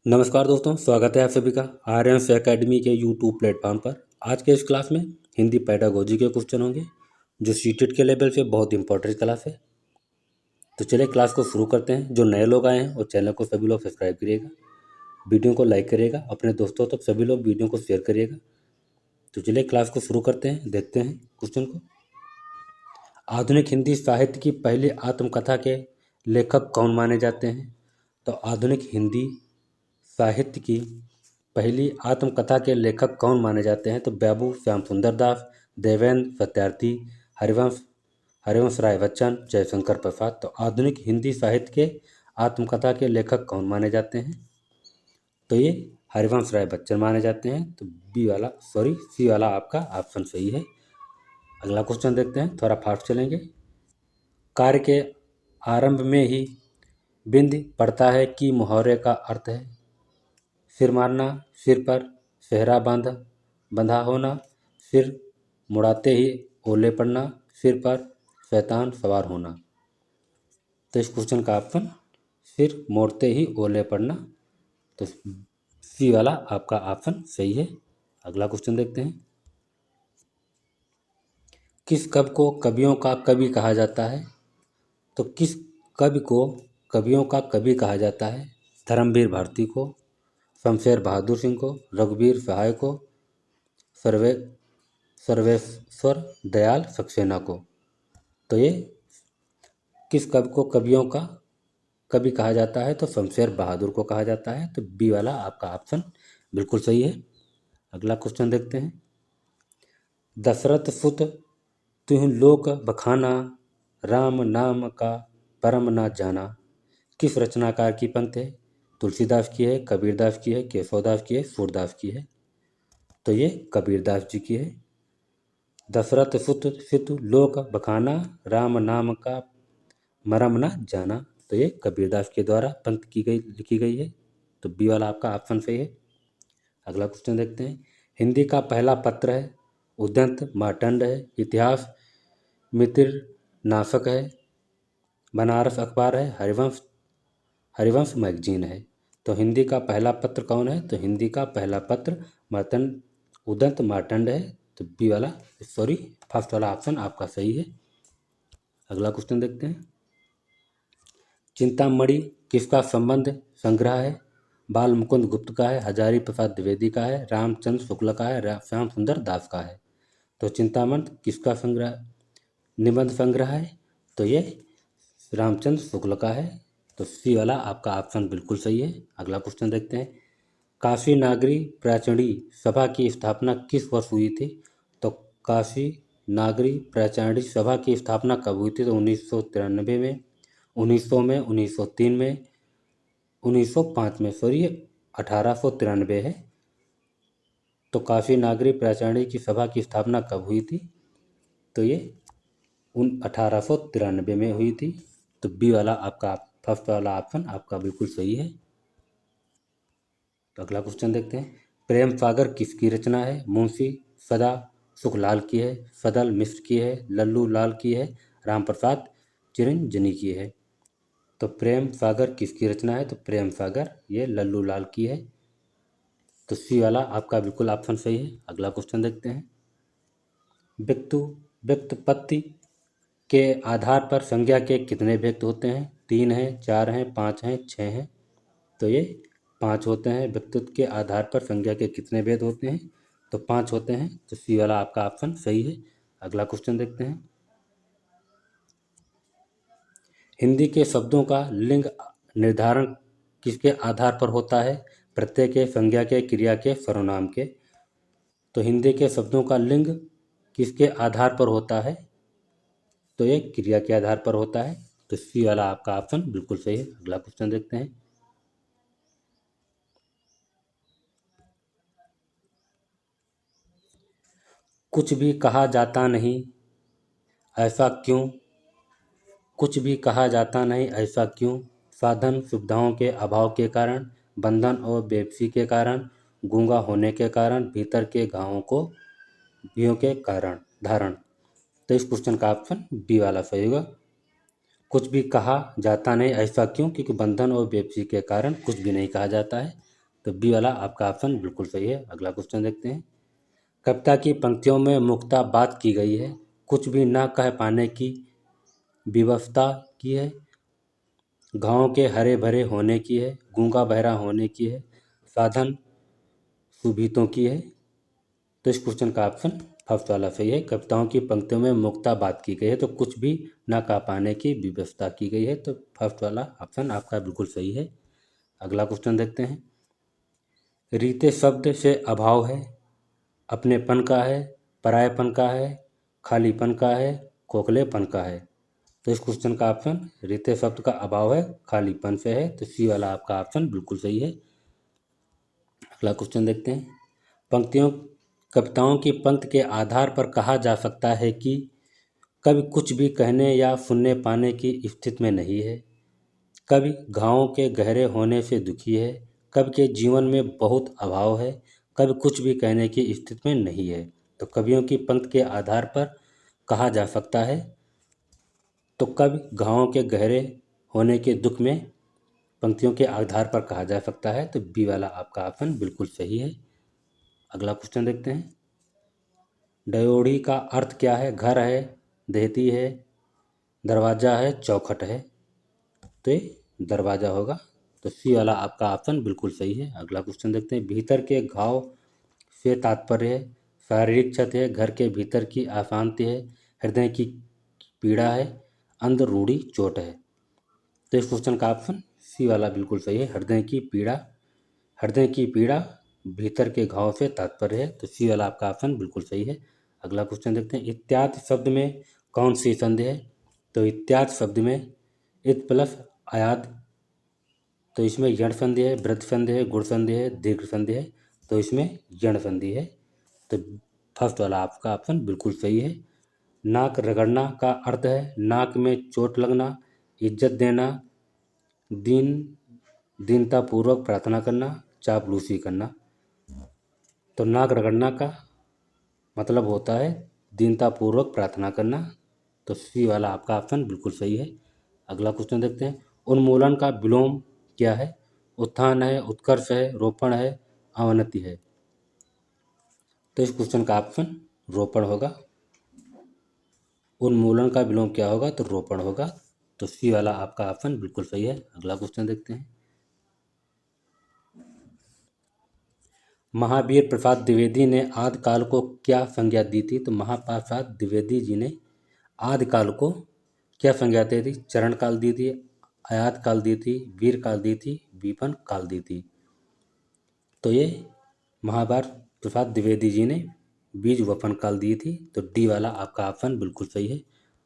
नमस्कार दोस्तों, स्वागत है आप सभी का आर्यन एकेडमी के यूट्यूब प्लेटफॉर्म पर। आज के इस क्लास में हिंदी पेडागोजी के क्वेश्चन होंगे जो सीटेट के लेवल पे बहुत इंपॉर्टेंट क्लास है। तो चलिए क्लास को शुरू करते हैं। जो नए लोग आए हैं और चैनल को सभी लोग सब्सक्राइब करिएगा, वीडियो को लाइक करिएगा, अपने दोस्तों तक सभी लोग वीडियो को शेयर करिएगा। तो चलिए क्लास को शुरू करते हैं, देखते हैं क्वेश्चन को। आधुनिक हिंदी साहित्य की पहली आत्मकथा के लेखक कौन माने जाते हैं? तो आधुनिक हिंदी साहित्य की पहली आत्मकथा के लेखक कौन माने जाते हैं? तो बाबू श्याम सुंदर दास, देवेंद्र सत्यार्थी, हरिवंश राय बच्चन, जयशंकर प्रसाद। तो आधुनिक हिंदी साहित्य के आत्मकथा के लेखक कौन माने जाते हैं? तो ये हरिवंश राय बच्चन माने जाते हैं। तो सी वाला आपका ऑप्शन सही है। अगला क्वेश्चन देखते हैं, थोड़ा फास्ट चलेंगे। कार्य के आरंभ में ही बिंद पड़ता है कि मुहावरे का अर्थ है? सिर मारना, सिर पर सेहरा बंधा होना, सिर मुड़ाते ही ओले पड़ना, सिर पर शैतान सवार होना। तो इस क्वेश्चन का ऑप्शन सिर मोड़ते ही ओले पड़ना, तो सी वाला आपका ऑप्शन सही है। अगला क्वेश्चन देखते हैं। किस कवि को कवियों का कवि कहा जाता है? तो किस कवि को कवियों का कवि कहा जाता है? धर्मवीर भारती को, शमशेर बहादुर सिंह को, रघुवीर सहाय को, सर्वेश्वर दयाल सक्सेना को। तो ये किस कवि को कवियों का कवि कहा जाता है? तो शमशेर बहादुर को कहा जाता है। तो बी वाला आपका ऑप्शन बिल्कुल सही है। अगला क्वेश्चन देखते हैं। दशरथ सुत तुहि लोक बखाना, राम नाम का परम ना जाना। किस रचनाकार की पंक्ति है? तुलसीदास की है, कबीरदास की है, केशवदास की है, सूरदास की है। तो ये कबीरदास जी की है। दशरथ सुत सितु लोक बखाना, राम नाम का मरम न जाना। तो ये कबीरदास के द्वारा पंक्ति लिखी गई है। तो बी वाला आपका ऑप्शन सही है। अगला क्वेश्चन देखते हैं। हिंदी का पहला पत्र है, उद्यंत मार्तंड है, इतिहास मित्रनाशक है, बनारस अखबार है, हरिवंश मैगजीन है। तो हिंदी का पहला पत्र कौन है? तो हिंदी का पहला पत्र उदंत मार्तंड है। तो बी वाला फर्स्ट वाला ऑप्शन आपका सही है। अगला क्वेश्चन देखते हैं। चिंतामणि किसका संबंध संग्रह है? बाल मुकुंद गुप्त का है, हजारी प्रसाद द्विवेदी का है, रामचंद्र शुक्ल का है, श्याम सुंदर दास का है। तो चिंतामणि किसका निबंध संग्रह है? तो ये रामचंद्र शुक्ल का है। तो सी वाला आपका ऑप्शन बिल्कुल सही है। अगला क्वेश्चन देखते हैं। काशी नागरी प्राचार्य सभा की स्थापना किस वर्ष हुई थी? तो काशी नागरी प्राचार्य सभा की स्थापना कब हुई थी? तो 1993 में, 1900 में, 1903 में, 1905 में। 1893 है। तो काशी नागरी प्राचार्य की सभा की स्थापना कब हुई थी? तो ये 1893 में हुई थी। तो बी वाला आपका फर्स्ट वाला ऑप्शन आपका बिल्कुल सही है। तो अगला क्वेश्चन देखते हैं। प्रेम सागर किसकी रचना है? मुंशी सदा सुखलाल की है, सदल मिश्र की है, लल्लू लाल की है, राम प्रसाद चिरंजनी की है। तो प्रेम सागर किसकी रचना है? तो प्रेम सागर ये लल्लू लाल की है। तो सी वाला आपका बिल्कुल ऑप्शन सही है। अगला क्वेश्चन देखते हैं। व्युत्पत्ति के आधार पर संज्ञा के कितने व्यक्त होते हैं? 3 हैं, 4 हैं, 5 हैं, 6 हैं। तो ये 5 होते हैं। व्यक्तित्व के आधार पर संज्ञा के कितने भेद होते हैं? तो 5 होते हैं। तो सी वाला आपका ऑप्शन सही है। अगला क्वेश्चन देखते हैं। हिंदी के शब्दों का लिंग निर्धारण किसके आधार पर होता है? प्रत्यय के, संज्ञा के, क्रिया के, सर्वनाम के। तो हिंदी के शब्दों का लिंग किसके आधार पर होता है? तो ये क्रिया के आधार पर होता है। तो सी वाला आपका ऑप्शन बिल्कुल सही है। अगला क्वेश्चन देखते हैं। कुछ भी कहा जाता नहीं ऐसा क्यों? कुछ भी कहा जाता नहीं ऐसा क्यों? साधन सुविधाओं के अभाव के कारण, बंधन और बेबसी के कारण, गूंगा होने के कारण, भीतर के घावों को भीयों के कारण धारण। तो इस क्वेश्चन का ऑप्शन बी वाला सही होगा। कुछ भी कहा जाता नहीं ऐसा क्यों? क्योंकि बंधन और बेबसी के कारण कुछ भी नहीं कहा जाता है। तो बी वाला आपका ऑप्शन बिल्कुल सही है। अगला क्वेश्चन देखते हैं। कविता की पंक्तियों में मुख्यतः बात की गई है, कुछ भी न कह पाने की विवशता की है, घावों के हरे भरे होने की है, गूंगा बहरा होने की है, साधन सुभीतों की है। तो इस क्वेश्चन का ऑप्शन फर्स्ट वाला सही है। कविताओं की पंक्तियों में मुख्यतः बात की गई है तो कुछ भी न कह पाने की व्यवस्था की गई है, तो फर्स्ट वाला ऑप्शन आपका बिल्कुल सही है। अगला क्वेश्चन देखते हैं। रीते शब्द से अभाव है, अपनेपन का है, परायेपन का है, खालीपन का है, खोखलेपन का है। तो इस क्वेश्चन का ऑप्शन रीते शब्द का अभाव है, खालीपन से है, तो सी वाला आपका ऑप्शन बिल्कुल सही है। अगला क्वेश्चन देखते हैं। पंक्तियों कविताओं की पंक्ति के आधार पर कहा जा सकता है कि कवि कुछ भी कहने या सुनने पाने की स्थिति में नहीं है, कवि घावों के गहरे होने से दुखी है, कवि के जीवन में बहुत अभाव है, कवि कुछ भी कहने की स्थिति में नहीं है। तो कवियों की पंक्ति के आधार पर कहा जा सकता है, तो कवि घावों के गहरे होने के दुख में पंक्तियों के आधार पर कहा जा सकता है, तो बी वाला आपका ऑप्शन बिल्कुल सही है। अगला क्वेश्चन देखते हैं। ड्योढ़ी का अर्थ क्या है? घर है, देहती है, दरवाजा है, चौखट है। तो ये दरवाजा होगा, तो सी वाला आपका ऑप्शन बिल्कुल सही है। अगला क्वेश्चन देखते हैं। भीतर के घाव से तात्पर्य है शारीरिक क्षत है, घर के भीतर की अशांति है, हृदय की पीड़ा है, अंदरूनी चोट है। तो इस क्वेश्चन का ऑप्शन सी वाला बिल्कुल सही है। हृदय की पीड़ा भीतर के घाव से तात्पर्य है, तो सी वाला आपका ऑप्शन बिल्कुल सही है। अगला क्वेश्चन देखते हैं। इत्यादि शब्द में कौन सी संधि है? तो इत्यादि शब्द में इत प्लस आयाद, तो इसमें यण संधि है, वृद्ध संधि है, गुण संधि है, दीर्घ संधि है। तो इसमें यण संधि है, तो फर्स्ट वाला आपका ऑप्शन बिल्कुल सही है। नाक रगड़ना का अर्थ है नाक में चोट लगना, इज्जत देना, दीनतापूर्वक प्रार्थना करना, चापलूसी करना। तो नाक रगड़ना का मतलब होता है दीनतापूर्वक प्रार्थना करना, तो सी वाला आपका ऑप्शन बिल्कुल सही है। अगला क्वेश्चन देखते हैं। उन्मूलन का विलोम क्या है? उत्थान है, उत्कर्ष है, रोपण है, अवनति है। तो इस क्वेश्चन का ऑप्शन रोपण होगा। उन्मूलन का विलोम क्या होगा? तो रोपण होगा, तो सी वाला आपका ऑप्शन बिल्कुल सही है। अगला क्वेश्चन देखते हैं। महावीर प्रसाद द्विवेदी ने आदिकाल को क्या संज्ञा दी थी? तो महाप्रसाद द्विवेदी जी ने आदिकाल को क्या संज्ञा दी थी? चरण काल दी थी, आयात काल दी थी, वीर काल दी थी, विपन काल दी थी। तो ये महावीर प्रसाद द्विवेदी जी ने बीज वपन काल दी थी, तो डी वाला आपका ऑप्शन बिल्कुल सही है।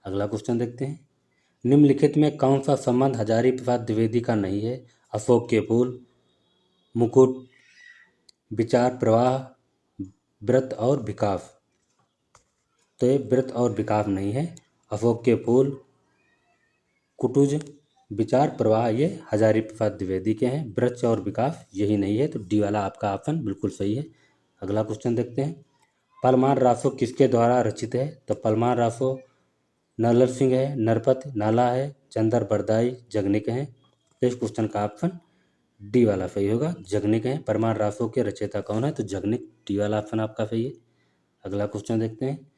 अगला क्वेश्चन देखते हैं। निम्नलिखित में कौन सा संबंध हजारी प्रसाद द्विवेदी का नहीं है? अशोक के फूल, मुकुट, विचार प्रवाह, व्रत और विकास। तो ये व्रत और विकास नहीं है। अशोक के फूल, कुटुज, विचार प्रवाह ये हजारी प्रसाद द्विवेदी के हैं। व्रत और विकास यही नहीं है, तो डी वाला आपका ऑप्शन बिल्कुल सही है। अगला क्वेश्चन देखते हैं। परमार रासो किसके द्वारा रचित है? तो परमार रासो नरलर सिंह है, नरपत नाला है, चंदर बरदाई जगनिक हैं। तो इस क्वेश्चन का ऑप्शन डी वाला सही होगा, जगनिक हैं। परमार रासो के रचयिता कौन है? तो जगनिक, डी वाला ऑप्शन आपका सही है। अगला क्वेश्चन देखते हैं।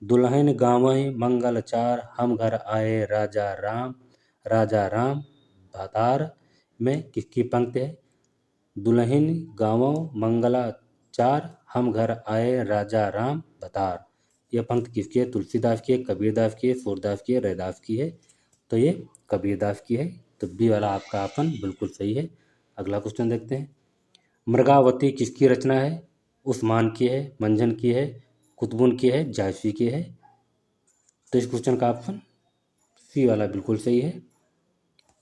दुल्हन गावई मंगल चार, हम घर आए राजा राम भातार में किसकी पंक्ति है? दुल्हन गावों मंगला चार, हम घर आए राजा राम भतार। यह पंक्ति किसकी है? तुलसीदास की है, कबीरदास की है, सूरदास की है, रैदास की है। तो ये कबीरदास की है, तो बी वाला आपका ऑप्शन बिल्कुल सही है। अगला क्वेश्चन देखते हैं। मृगावती किसकी रचना है? उस्मान की है, मंझन की है, कुतुबुन की है, जायसी की है। तो इस क्वेश्चन का ऑप्शन सी वाला बिल्कुल सही है,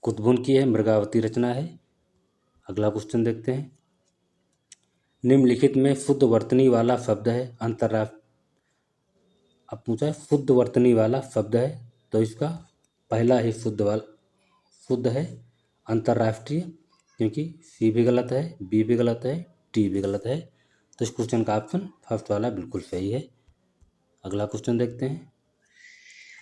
कुतुबुन की है, मृगावती रचना है। अगला क्वेश्चन देखते हैं। निम्नलिखित में शुद्ध वर्तनी वाला शब्द है अंतर्राष्ट्रीय, अब पूछा है शुद्ध वर्तनी वाला शब्द है, तो इसका पहला ही शुद्ध है अंतर्राष्ट्रीय, क्योंकि सी भी गलत है, बी भी गलत है, टी भी गलत है। तो इस क्वेश्चन का ऑप्शन फर्स्ट वाला बिल्कुल सही है। अगला क्वेश्चन देखते हैं।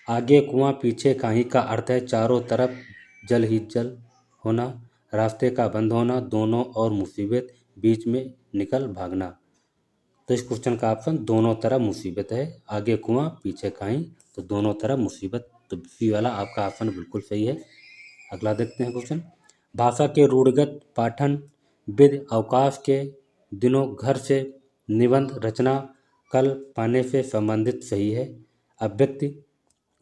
आगे कुआं पीछे काहीं का अर्थ है चारों तरफ जल ही जल होना, रास्ते का बंद होना, दोनों और मुसीबत, बीच में निकल भागना। तो इस क्वेश्चन का ऑप्शन दोनों तरफ मुसीबत है, आगे कुआं पीछे काई, तो दोनों तरफ मुसीबत, तो सी वाला आपका ऑप्शन बिल्कुल सही है। अगला देखते हैं क्वेश्चन। भाषा के रूढ़िगत पाठन विद अवकाश के दिनों घर से निबंध रचना कल पाने से संबंधित सही है। अव्यक्ति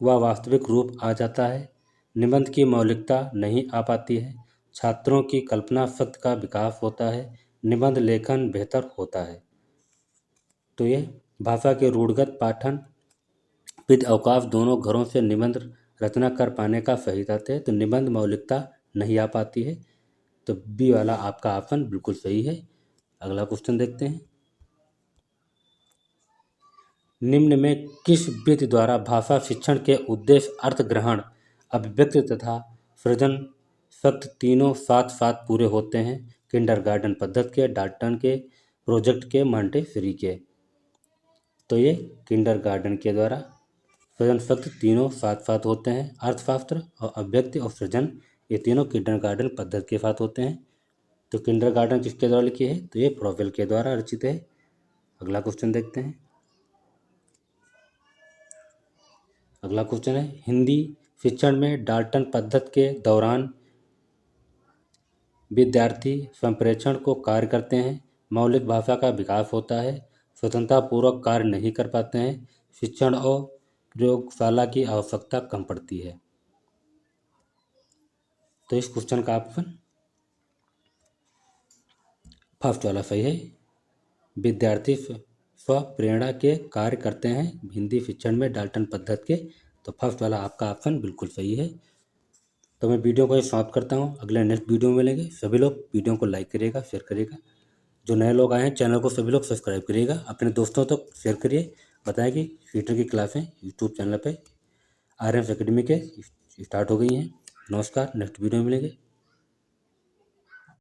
व वास्तविक रूप आ जाता है। निबंध की मौलिकता नहीं आ पाती है। छात्रों की कल्पना शक्ति का विकास होता है। निबंध लेखन बेहतर होता है। तो ये भाषा के रूढ़िगत पाठन विद अवकाश दोनों घरों से निबंध रचना कर पाने का सही तथ्य है। तो निबंध मौलिकता नहीं आ पाती है, तो बी वाला आपका ऑप्शन बिल्कुल सही है। अगला क्वेश्चन देखते हैं। निम्न में किस विधि द्वारा भाषा शिक्षण के उद्देश्य अर्थ ग्रहण, अभिव्यक्ति तथा सृजन शक्ति तीनों साथ साथ पूरे होते हैं? किंडरगार्टन पद्धति के, डाल्टन के, प्रोजेक्ट के, मॉन्टेसरी के। तो ये किंडरगार्टन के द्वारा सृजन शक्ति तीनों साथ साथ होते हैं। अर्थशास्त्र और अभिव्यक्ति और सृजन ये तीनों किंडरगार्टन पद्धति के साथ होते हैं। तो किंडरगार्टन किसके द्वारा लिखी है? तो ये फ्रॉवेल के द्वारा रचित है। अगला क्वेश्चन देखते हैं। अगला क्वेश्चन है, हिंदी शिक्षण में डाल्टन पद्धति के दौरान विद्यार्थी संप्रेषण को कार्य करते हैं, मौलिक भाषा का विकास होता है, स्वतंत्रतापूर्वक कार्य नहीं कर पाते हैं, शिक्षण और प्रयोगशाला की आवश्यकता कम पड़ती है। तो इस क्वेश्चन का ऑप्शन फर्स्ट वाला सही है। विद्यार्थी स्वप्रेरणा के कार्य करते हैं हिंदी शिक्षण में डाल्टन पद्धति के, तो फर्स्ट वाला आपका ऑप्शन बिल्कुल सही है। तो मैं वीडियो को समाप्त करता हूँ। अगले नेक्स्ट वीडियो में मिलेंगे। सभी लोग वीडियो को लाइक करिएगा, शेयर करिएगा। जो नए लोग आए हैं चैनल को सभी लोग सब्सक्राइब करिएगा, अपने दोस्तों तक शेयर करिए। बताएं कि शीटर की क्लासें यूट्यूब चैनल पे आर्यन एकेडमी के स्टार्ट हो गई हैं। नमस्कार, नेक्स्ट वीडियो में मिलेंगे।